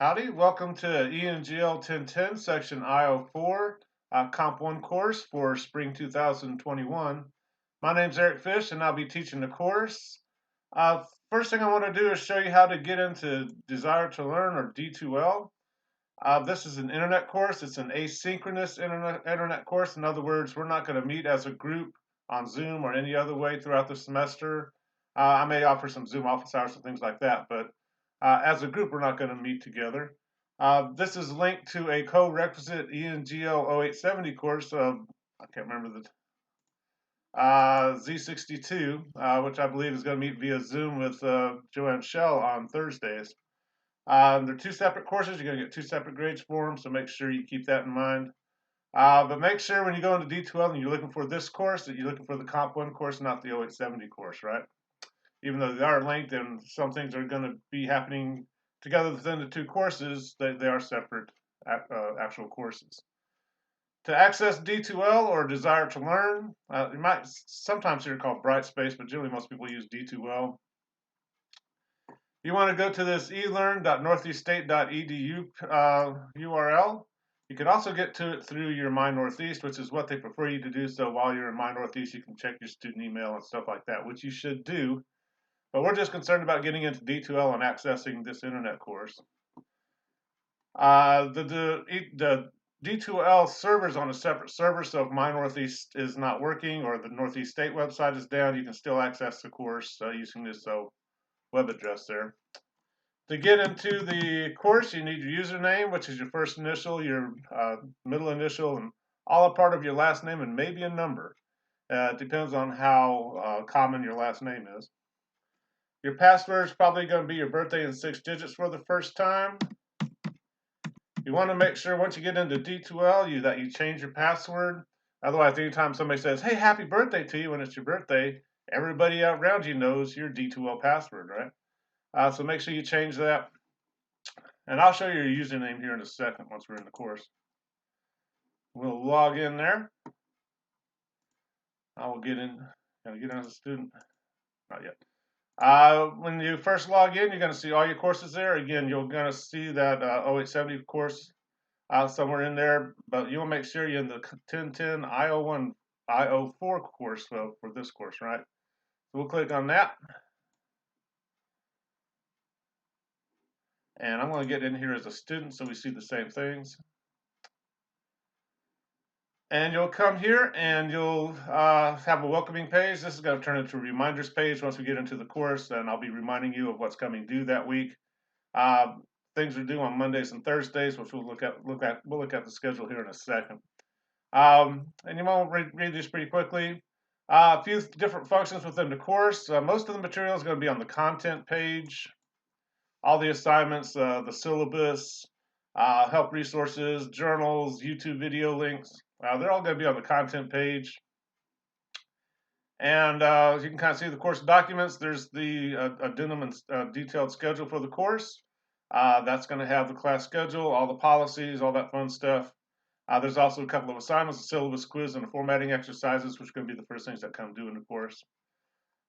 Howdy, welcome to ENGL 1010 section I04 Comp 1 course for spring 2021. My name's Eric Fish and I'll be teaching the course. First thing I want to do is show you how to get into Desire to Learn or D2L. This is an internet course. It's an asynchronous internet course. In other words, we're not going to meet as a group on Zoom or any other way throughout the semester. I may offer some Zoom office hours and things like that, but as a group, we're not going to meet together. This is linked to a co-requisite ENGL 0870 course of, I can't remember the Z62, which I believe is going to meet via Zoom with Joanne Shell on Thursdays. They're two separate courses. You're going to get two separate grades for them, so make sure you keep that in mind. But make sure when you go into D2L and you're looking for this course that you're looking for the Comp 1 course, not the 0870 course, right? Even though they are linked and some things are going to be happening together within the two courses, they are separate actual courses. To access D2L or Desire to Learn, you might sometimes hear it called Brightspace, but generally most people use D2L. You want to go to this elearn.northeaststate.edu URL. You can also get to it through your My Northeast, which is what they prefer you to do. So while you're in My Northeast, you can check your student email and stuff like that, which you should do. But we're just concerned about getting into D2L and accessing this internet course. The D2L server is on a separate server, so if My Northeast is not working or the Northeast State website is down, you can still access the course using this web address there. To get into the course, you need your username, which is your first initial, your middle initial, and all a part of your last name, and maybe a number. It depends on how common your last name is. Your password is probably going to be your birthday in 6 digits for the first time. You want to make sure once you get into D2L that you change your password. Otherwise, anytime somebody says, "Hey, happy birthday" to you when it's your birthday, everybody around you knows your D2L password, right? So make sure you change that. And I'll show you your username here in a second once we're in the course. We'll log in there. I will get in. Gotta get in as a student. Not yet. When you first log in, you're going to see all your courses there. Again, you're going to see that 0870 course somewhere in there, but you want to make sure you're in the 1010 I01 I04 course for this course, right? So we'll click on that. And I'm going to get in here as a student so we see the same things. And you'll come here and you'll have a welcoming page. This is going to turn into a reminders page once we get into the course, and I'll be reminding you of what's coming due that week. Things are due on Mondays and Thursdays, which we'll look at the schedule here in a second. And you want to read these pretty quickly. A few different functions within the course. Most of the material is going to be on the content page. All the assignments, the syllabus, help resources, journals, YouTube video links. They're all going to be on the content page. And you can kind of see the course documents. There's the addendum and detailed schedule for the course. That's going to have the class schedule, all the policies, all that fun stuff. There's also a couple of assignments, a syllabus quiz, and the formatting exercises, which are going to be the first things that come due in the course.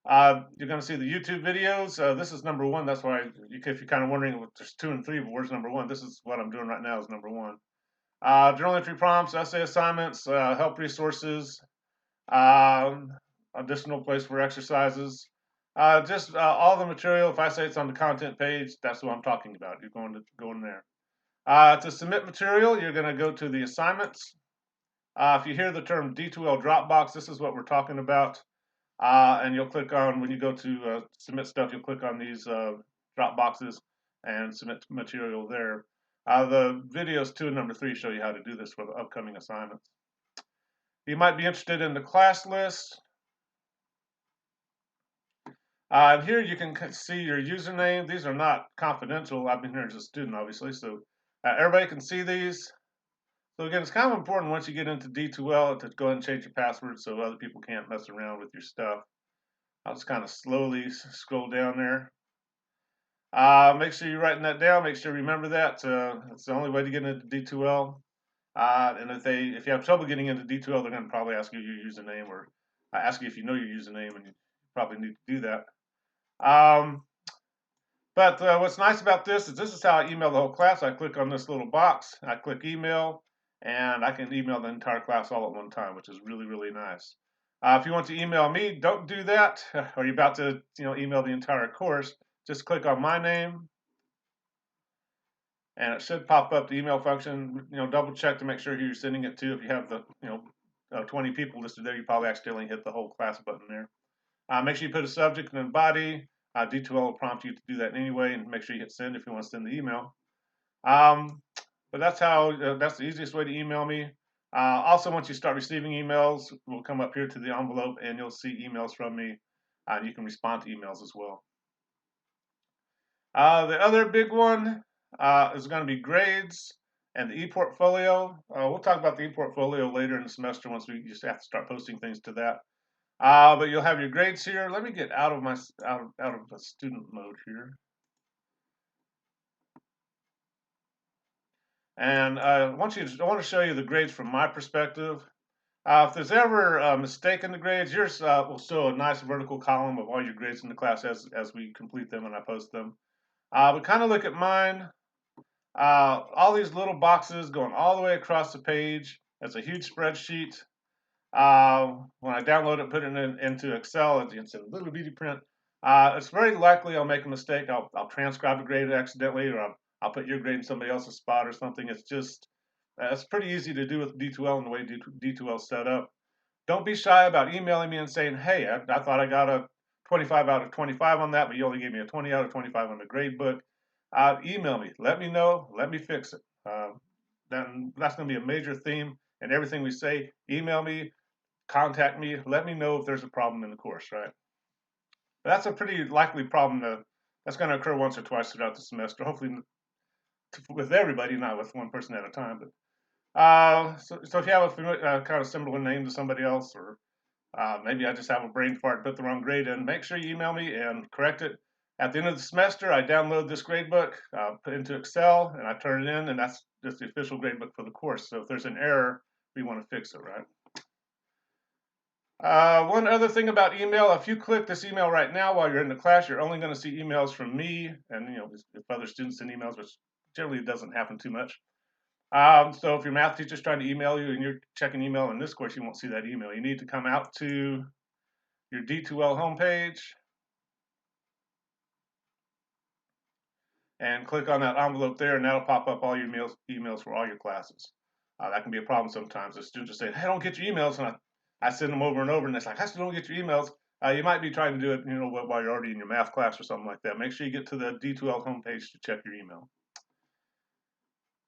You're going to see the YouTube videos. This is number 1. That's why, if you're kind of wondering, there's 2 and 3, but where's number 1? This is what I'm doing right now is number 1. Journal entry prompts, essay assignments, help resources, additional place for exercises. Just all the material. If I say it's on the content page, that's what I'm talking about. You're going to go in there. To submit material, you're going to go to the assignments. If you hear the term D2L Dropbox, this is what we're talking about. And you'll click on, when you go to submit stuff, you'll click on these drop boxes and submit material there. The videos 2 and number 3 show you how to do this for the upcoming assignments. You might be interested in the class list. Here you can see your username. These are not confidential. I've been here as a student, obviously, so everybody can see these. So again, it's kind of important once you get into D2L to go ahead and change your password so other people can't mess around with your stuff. I'll just kind of slowly scroll down there. Make sure you're writing that down. Make sure you remember that. It's the only way to get into D2L. And if you have trouble getting into D2L, they're going to probably ask you your username or ask you if you know your username, and you probably need to do that. But what's nice about this is how I email the whole class. I click on this little box, I click email, and I can email the entire class all at one time, which is really, really nice. If you want to email me, don't do that, or you're about to email the entire course. Just click on my name, and it should pop up the email function. Double check to make sure who you're sending it to. If you have the 20 people listed there, you probably accidentally hit the whole class button there. Make sure you put a subject and a body. D2L will prompt you to do that anyway, and make sure you hit send if you want to send the email. But that's that's the easiest way to email me. Also, once you start receiving emails, we'll come up here to the envelope, and you'll see emails from me. You can respond to emails as well. The other big one is going to be grades and the e-portfolio. We'll talk about the e-portfolio later in the semester once we just have to start posting things to that. But you'll have your grades here. Let me get out of my out of the student mode here. And I want to show you the grades from my perspective. If there's ever a mistake in the grades, yours will show a nice vertical column of all your grades in the class as we complete them and I post them. We kind of look at mine. All these little boxes going all the way across the page. It's a huge spreadsheet. When I download it, put it into Excel, it's a little bitty print. It's very likely I'll make a mistake. I'll transcribe a grade accidentally, or I'll put your grade in somebody else's spot or something. It's pretty easy to do with D2L and the way D2L is set up. Don't be shy about emailing me and saying, hey, I thought I got a 25 out of 25 on that, but you only gave me a 20 out of 25 on the grade book. Email me. Let me know. Let me fix it. That's going to be a major theme in everything we say. Email me, contact me, let me know if there's a problem in the course, right? That's a pretty likely problem that's going to occur once or twice throughout the semester, hopefully with everybody, not with one person at a time. But so if you have a kind of similar name to somebody else, or maybe I just have a brain fart, put the wrong grade in, make sure you email me and correct it. At the end of the semester, I download this gradebook, put it into Excel, and I turn it in, and that's just the official gradebook for the course. So if there's an error, we want to fix it, right? One other thing about email, if you click this email right now while you're in the class, you're only going to see emails from me and if other students send emails, which generally doesn't happen too much. So if your math teacher's trying to email you and you're checking email in this course, you won't see that email. You need to come out to your D2L homepage and click on that envelope there, and that'll pop up all your emails for all your classes. That can be a problem sometimes. The students will say, hey, I don't get your emails, and I send them over and over, and it's like, I still don't get your emails. You might be trying to do it, while you're already in your math class or something like that. Make sure you get to the D2L homepage to check your email.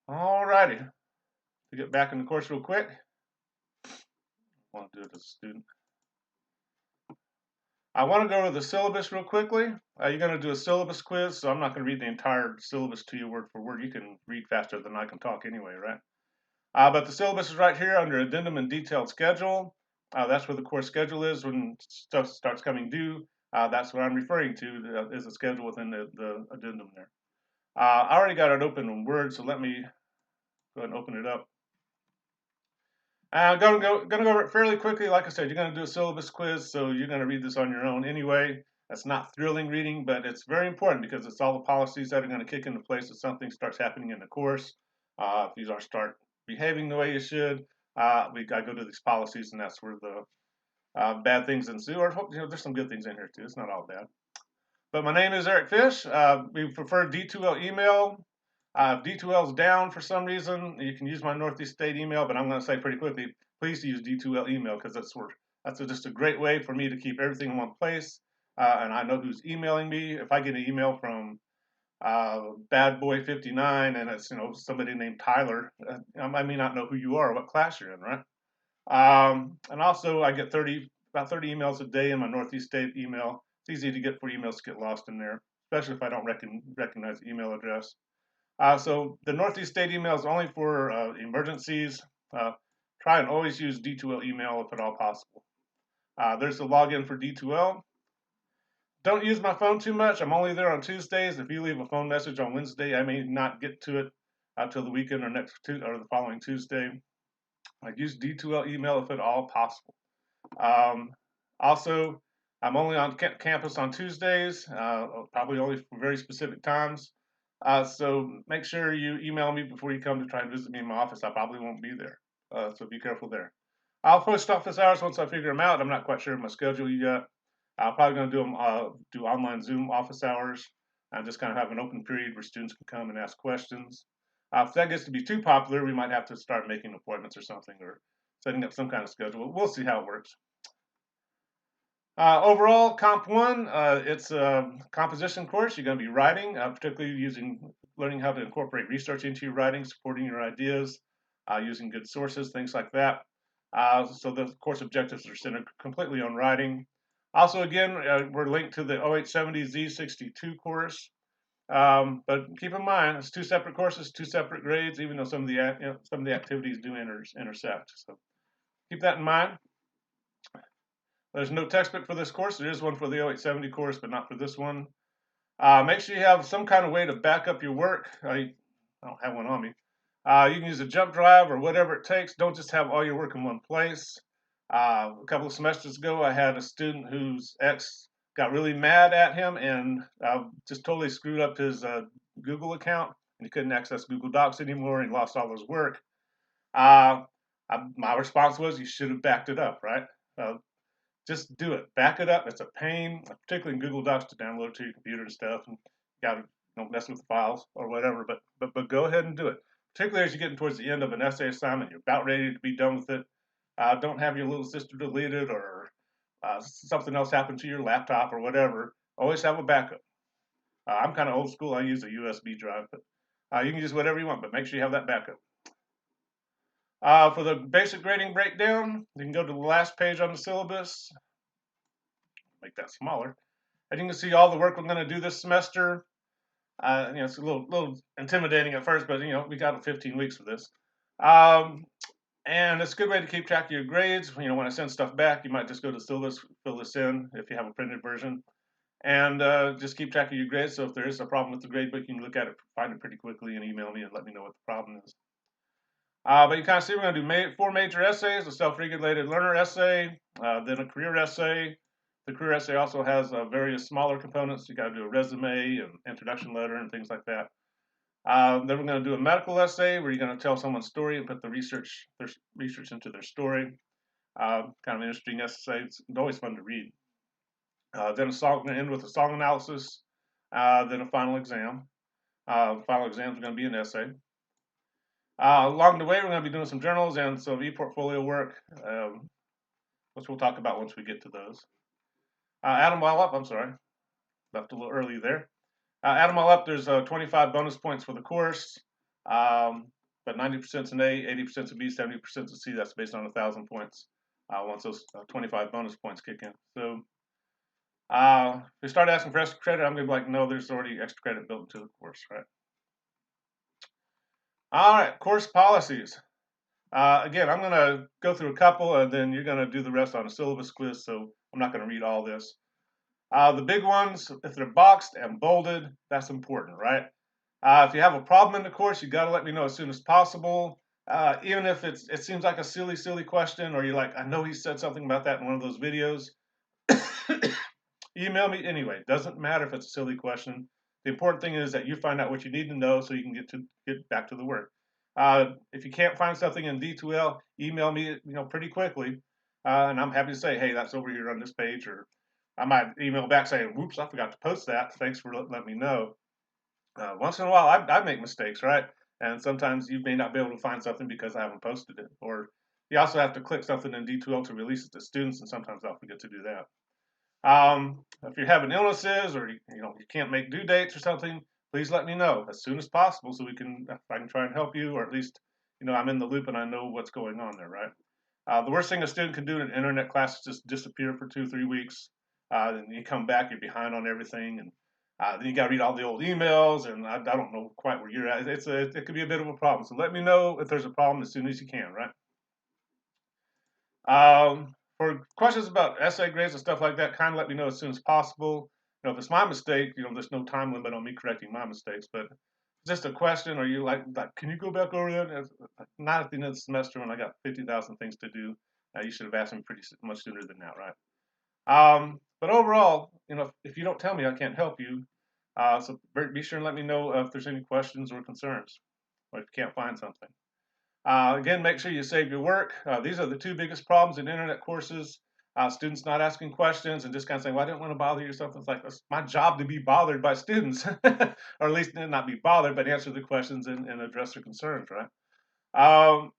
Alrighty, to get back in the course real quick, I want to do it as a student. I want to go over the syllabus real quickly. You're going to do a syllabus quiz, so I'm not going to read the entire syllabus to you word for word. You can read faster than I can talk anyway, right? But the syllabus is right here under addendum and detailed schedule. That's where the course schedule is when stuff starts coming due. That's what I'm referring to is the schedule within the addendum there. I already got it open in Word, so let me go ahead and open it up. I'm going to go over it fairly quickly. Like I said, you're going to do a syllabus quiz, so you're going to read this on your own anyway. That's not thrilling reading, but it's very important because it's all the policies that are going to kick into place if something starts happening in the course. If you start behaving the way you should, we got to go to these policies, and that's where the bad things ensue. Or there's some good things in here too. It's not all bad. But my name is Eric Fish. We prefer D2L email. If D2L is down for some reason, you can use my Northeast State email, but I'm going to say pretty quickly, please use D2L email because that's just a great way for me to keep everything in one place. And I know who's emailing me. If I get an email from Bad Boy 59 and it's somebody named Tyler, I may not know who you are or what class you're in, right? And also I get about 30 emails a day in my Northeast State email. It's easy to get for emails to get lost in there, especially if I don't recognize the email address. So the Northeast State email is only for emergencies. Try and always use D2L email if at all possible. There's the login for D2L. Don't use my phone too much. I'm only there on Tuesdays. If you leave a phone message on Wednesday, I may not get to it until the weekend or the following Tuesday. I use D2L email if at all possible. Also, I'm only on campus on Tuesdays, probably only for very specific times. So make sure you email me before you come to try and visit me in my office. I probably won't be there, so be careful there. I'll post office hours once I figure them out. I'm not quite sure of my schedule yet. I'm probably going to do them do online Zoom office hours. And just kind of have an open period where students can come and ask questions. If that gets to be too popular, we might have to start making appointments or something, or setting up some kind of schedule. We'll see how it works. Overall, Comp 1, it's a composition course. You're going to be writing, particularly learning how to incorporate research into your writing, supporting your ideas, using good sources, things like that. So the course objectives are centered completely on writing. Also, again, we're linked to the 0870 Z62 course. But keep in mind, it's two separate courses, two separate grades, even though some of the activities do intersect. So keep that in mind. There's no textbook for this course. There is one for the 0870 course, but not for this one. Make sure you have some kind of way to back up your work. I don't have one on me. You can use a jump drive or whatever it takes. Don't just have all your work in one place. A couple of semesters ago, I had a student whose ex got really mad at him and just totally screwed up his Google account, and he couldn't access Google Docs anymore, and he lost all his work. My response was, you should have backed it up, right? Just do it. Back it up. It's a pain, particularly in Google Docs, to download to your computer and stuff. And you got to don't mess with the files or whatever. But go ahead and do it. Particularly as you're getting towards the end of an essay assignment, you're about ready to be done with it. Don't have your little sister delete it or something else happen to your laptop or whatever. Always have a backup. I'm kind of old school. I use a USB drive, but you can use whatever you want. But make sure you have that backup. For the basic grading breakdown, you can go to the last page on the syllabus. Make that smaller. And you can see all the work we're going to do this semester. It's a little intimidating at first, but we got 15 weeks for this. And it's a good way to keep track of your grades. When I send stuff back, you might just go to syllabus, fill this in if you have a printed version, and just keep track of your grades. So if there is a problem with the grade book, you can look at it, find it pretty quickly, and email me and let me know what the problem is. But you kind of see we're going to do 4 major essays: a self-regulated learner essay, then a career essay. The career essay also has various smaller components. You got to do a resume and introduction letter and things like that. Then we're going to do a medical essay where you're going to tell someone's story and put their research into their story. Kind of an interesting essay. It's always fun to read. Then we're going to end with a song analysis. Then a final exam. Final exam is going to be an essay. Along the way, we're going to be doing some journals and some e-portfolio work, which we'll talk about once we get to those. Add them all up. I'm sorry, left a little early there. Add them all up. There's 25 bonus points for the course, but 90% is an A, 80% is a B, 70% is a C. That's based on 1,000 points. Once those 25 bonus points kick in. So if we start asking for extra credit, I'm going to be like, no, there's already extra credit built into the course, right? All right, course policies. Again, I'm going to go through a couple, and then you're going to do the rest on a syllabus quiz, so I'm not going to read all this. The big ones, if they're boxed and bolded, that's important, right? If you have a problem in the course, you got to let me know as soon as possible. Even if it seems like a silly question, or you're like, I know he said something about that in one of those videos. Email me anyway. Doesn't matter if it's a silly question. The important thing is that you find out what you need to know so you can get back to the work. If you can't find something in D2L, email me pretty quickly, and I'm happy to say, hey, that's over here on this page, or I might email back saying, whoops, I forgot to post that. Thanks for letting me know. Once in a while, I make mistakes, right? And sometimes you may not be able to find something because I haven't posted it. Or you also have to click something in D2L to release it to students, and sometimes I'll forget to do that. If you're having illnesses or you can't make due dates or something, please let me know as soon as possible so I can try and help you, or at least I'm in the loop and I know what's going on there, right? The worst thing a student can do in an internet class is just disappear for 2-3 weeks. Then you come back, you're behind on everything, and then you got to read all the old emails, and I don't know quite where you're at. It could be a bit of a problem. So let me know if there's a problem as soon as you can, right? For questions about essay grades and stuff like that, kind of let me know as soon as possible. If it's my mistake, there's no time limit on me correcting my mistakes, but just a question, or you like can you go back over that? Not at the end of the semester when I got 50,000 things to do. You should have asked me pretty much sooner than that, right? But overall, if you don't tell me, I can't help you. So be sure and let me know if there's any questions or concerns, or if you can't find something. Again, make sure you save your work. These are the two biggest problems in internet courses. Students not asking questions and just kind of saying, well, I didn't want to bother you or something. It's like, it's my job to be bothered by students, or at least not be bothered, but answer the questions and address their concerns, right?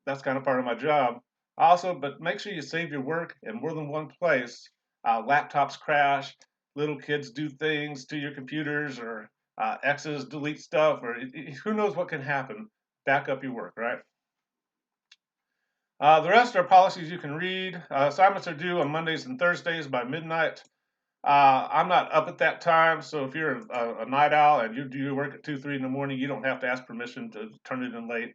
That's kind of part of my job. Also, but make sure you save your work in more than one place. Laptops crash, little kids do things to your computers, or X's delete stuff, or who knows what can happen. Back up your work, right? The rest are policies you can read. Assignments are due on Mondays and Thursdays by midnight. I'm not up at that time, so if you're a night owl and you do your work at 2, 3 in the morning, you don't have to ask permission to turn it in late.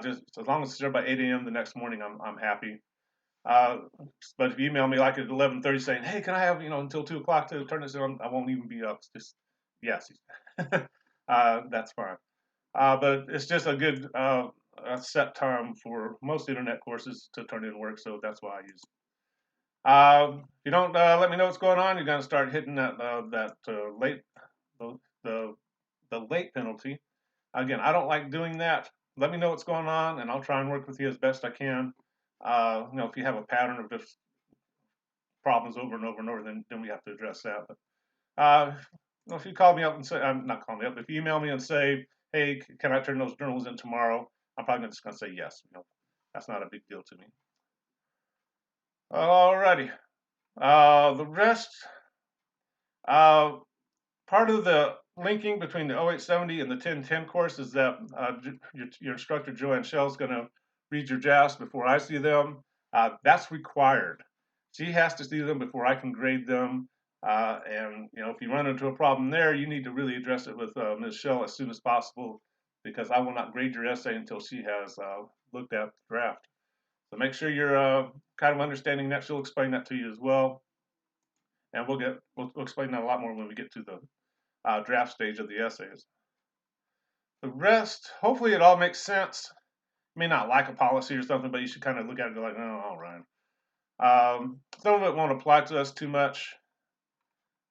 Just as long as it's there by 8 a.m. the next morning, I'm happy. Uh, but if you email me like at 11:30 saying, "Hey, can I have until 2 o'clock to turn this in?" I won't even be up. It's just yes, that's fine. But it's just a good a set time for most internet courses to turn in work, so that's why I use it. If you don't let me know what's going on, you're going to start hitting late the the late penalty. Again, I don't like doing that. Let me know what's going on, and I'll try and work with you as best I can. If you have a pattern of just problems over and over and over, then we have to address that. But if you call me up and say, not call me up, if you email me and say, hey, can I turn those journals in tomorrow? I'm probably just going to say yes. That's not a big deal to me. Alrighty. The rest, uh, part of the linking between the 0870 and the 1010 course is that your instructor, Joanne Shell, is going to read your drafts before I see them. That's required. She has to see them before I can grade them. And if you run into a problem there, you need to really address it with Ms. Shell as soon as possible, because I will not grade your essay until she has looked at the draft. So make sure you're kind of understanding that. She'll explain that to you as well, and we'll explain that a lot more when we get to the draft stage of the essays. The rest, hopefully, it all makes sense. You may not like a policy or something, but you should kind of look at it and go like, oh, all right. Some of it won't apply to us too much.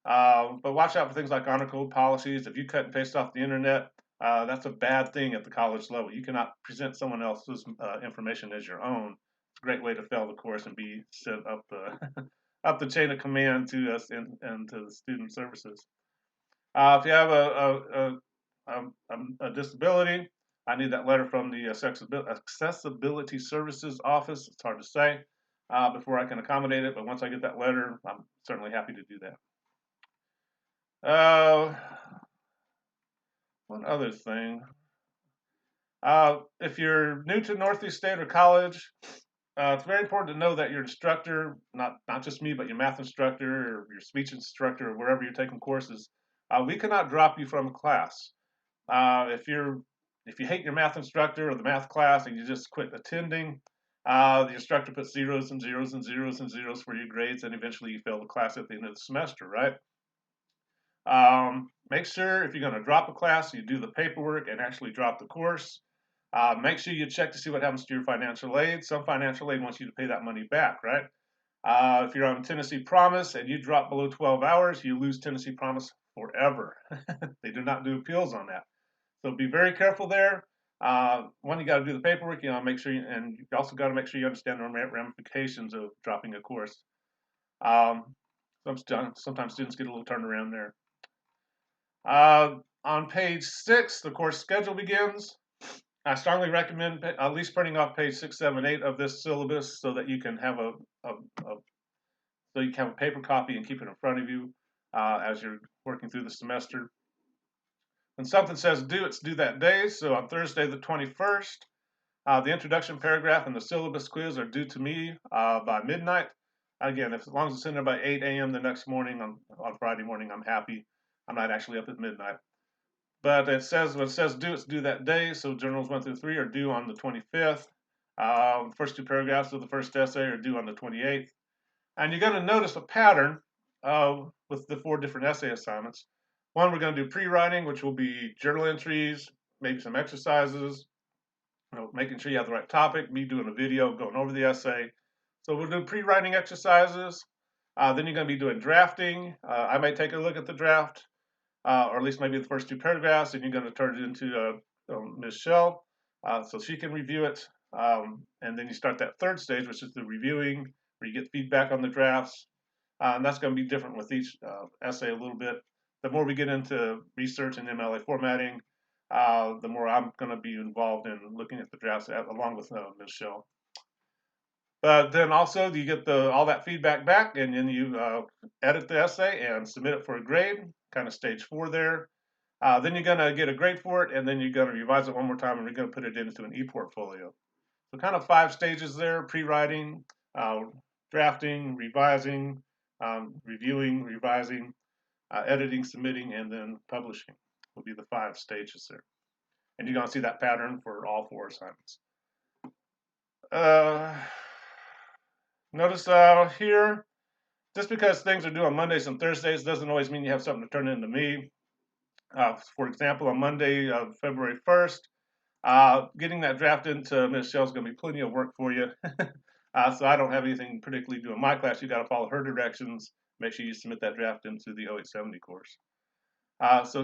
But watch out for things like honor code policies. If you cut and paste off the internet, that's a bad thing at the college level. You cannot present someone else's information as your own. It's a great way to fail the course and be sent up the up the chain of command to us and to the student services. If you have a disability, I need that letter from the Accessibility Services Office. It's hard to say before I can accommodate it, but once I get that letter, I'm certainly happy to do that. One other thing. If you're new to Northeast State or college, it's very important to know that your instructor, not just me, but your math instructor or your speech instructor or wherever you're taking courses, we cannot drop you from a class. If you hate your math instructor or the math class and you just quit attending, the instructor puts zeros and zeros and zeros and zeros for your grades, and eventually you fail the class at the end of the semester, right? Make sure if you're going to drop a class, you do the paperwork and actually drop the course. Make sure you check to see what happens to your financial aid. Some financial aid wants you to pay that money back, right? If you're on Tennessee Promise and you drop below 12 hours, you lose Tennessee Promise forever. They do not do appeals on that. So be very careful there. One, you got to do the paperwork. Make sure, and you also got to make sure you understand the ramifications of dropping a course. Sometimes students get a little turned around there. On page 6, the course schedule begins. I strongly recommend at least printing off page 6, 7, 8 of this syllabus so that you can have a paper copy and keep it in front of you as you're working through the semester. When something says due, it's due that day. So on Thursday the 21st, the introduction paragraph and the syllabus quiz are due to me by midnight. Again, as long as it's in there by 8 a.m. the next morning on Friday morning, I'm happy. I'm not actually up at midnight. But when it says due, it's due that day. So journals 1 through 3 are due on the 25th. First 2 paragraphs of the first essay are due on the 28th. And you're going to notice a pattern with the 4 different essay assignments. One, we're going to do pre-writing, which will be journal entries, maybe some exercises, making sure you have the right topic, me doing a video, going over the essay. So we'll do pre-writing exercises. Then you're going to be doing drafting. I may take a look at the draft, or at least maybe the first two paragraphs, and you're going to turn it into Ms. Shell so she can review it. And then you start that third stage, which is the reviewing, where you get feedback on the drafts. And that's going to be different with each essay a little bit. The more we get into research and MLA formatting, the more I'm going to be involved in looking at the drafts along with Ms. Shell. But then also you get all that feedback back, and then you edit the essay and submit it for a grade, kind of stage 4 there. Then you're going to get a grade for it, and then you're going to revise it one more time, and we're going to put it into an e-portfolio. So kind of 5 stages there: pre-writing, drafting, revising, reviewing, revising, editing, submitting, and then publishing will be the 5 stages there. And you're going to see that pattern for all 4 assignments. Notice here, just because things are due on Mondays and Thursdays doesn't always mean you have something to turn in to me. For example, on Monday, February 1st, getting that draft into Ms. Shell is going to be plenty of work for you. So I don't have anything particularly to do in my class. You got to follow her directions. Make sure you submit that draft into the 0870 course. So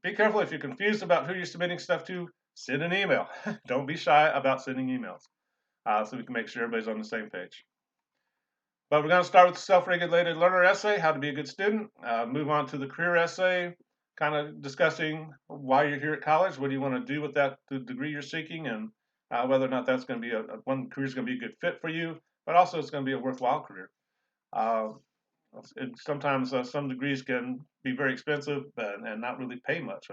be careful if you're confused about who you're submitting stuff to. Send an email. Don't be shy about sending emails, so we can make sure everybody's on the same page. But we're going to start with the self-regulated learner essay, how to be a good student. Move on to the career essay, kind of discussing why you're here at college, what do you want to do with that the degree you're seeking, and whether or not that's going to be one career is going to be a good fit for you, but also it's going to be a worthwhile career. Sometimes some degrees can be very expensive and not really pay much.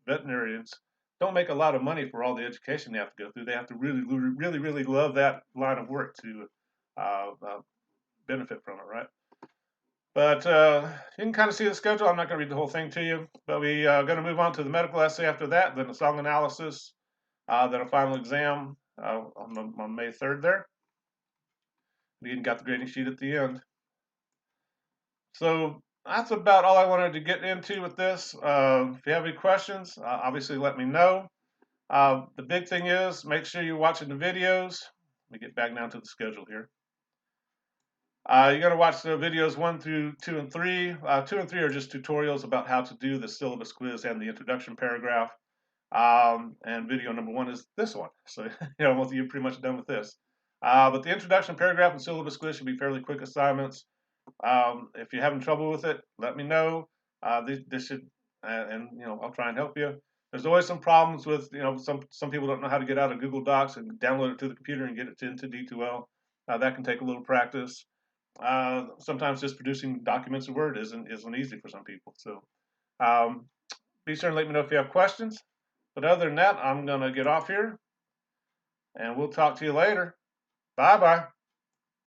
Veterinarians don't make a lot of money for all the education they have to go through. They have to really love that line of work to benefit from it, right? But you can kind of see the schedule. I'm not going to read the whole thing to you, but we are going to move on to the medical essay after that, then a song analysis, then a final exam on May 3rd there. We even got the grading sheet at the end. So that's about all I wanted to get into with this. If you have any questions, obviously let me know. The big thing is make sure you're watching the videos. Let me get back down to the schedule here. You're going to watch the videos 1 through 2 and 3. 2 and 3 are just tutorials about how to do the syllabus quiz and the introduction paragraph. And video number 1 is this one. So you're pretty much done with this. But the introduction paragraph and syllabus quiz should be fairly quick assignments. If you're having trouble with it, let me know. This should, and I'll try and help you. There's always some problems with, some people don't know how to get out of Google Docs and download it to the computer and get it into D2L. That can take a little practice. Sometimes just producing documents in Word isn't easy for some people. So be sure and let me know if you have questions. But other than that, I'm going to get off here, and we'll talk to you later. Bye-bye.